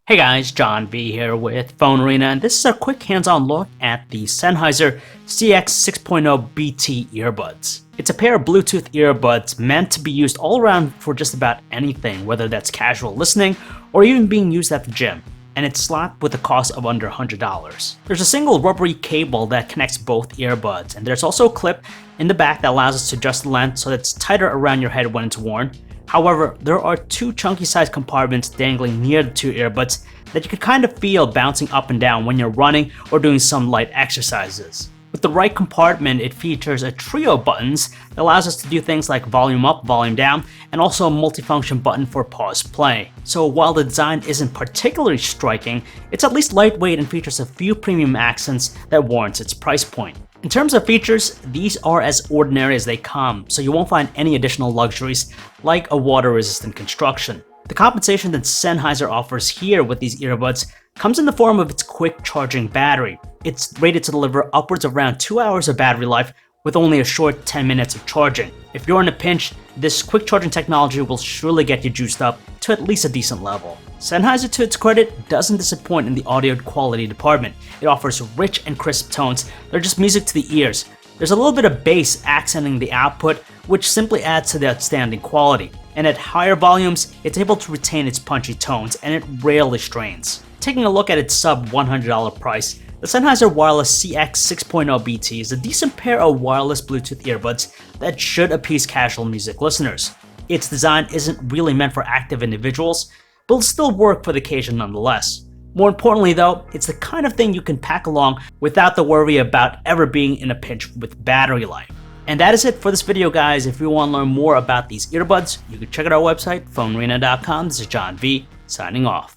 Hey guys, John B here with PhoneArena, and this is a quick hands-on look at the Sennheiser CX 6.0 BT earbuds. It's a pair of Bluetooth earbuds meant to be used all around for just about anything, whether that's casual listening or even being used at the gym. And it's slapped with a cost of under $100. There's a single rubbery cable that connects both earbuds, and there's also a clip in the back that allows us to adjust the length so that it's tighter around your head when it's worn. However, there are two chunky sized compartments dangling near the two earbuds that you can kind of feel bouncing up and down when you're running or doing some light exercises. With the right compartment, it features a trio of buttons that allows us to do things like volume up, volume down, and also a multifunction button for pause play. So while the design isn't particularly striking, it's at least lightweight and features a few premium accents that warrants its price point. In terms of features, these are as ordinary as they come, so you won't find any additional luxuries like a water-resistant construction. The compensation that Sennheiser offers here with these earbuds comes in the form of its quick charging battery. It's rated to deliver upwards of around 2 hours of battery life with only a short 10 minutes of charging. If you're in a pinch, this quick charging technology will surely get you juiced up to at least a decent level. Sennheiser, to its credit, doesn't disappoint in the audio quality department. It offers rich and crisp tones that are just music to the ears. There's a little bit of bass accenting the output, which simply adds to the outstanding quality. And at higher volumes, it's able to retain its punchy tones, and it rarely strains. Taking a look at its sub $100 price, the Sennheiser Wireless CX 6.0 BT is a decent pair of wireless Bluetooth earbuds that should appease casual music listeners. Its design isn't really meant for active individuals, but it'll still work for the occasion nonetheless. More importantly though, it's the kind of thing you can pack along without the worry about ever being in a pinch with battery life. And that is it for this video, guys. If you want to learn more about these earbuds, you can check out our website, PhoneArena.com. This is John V, signing off.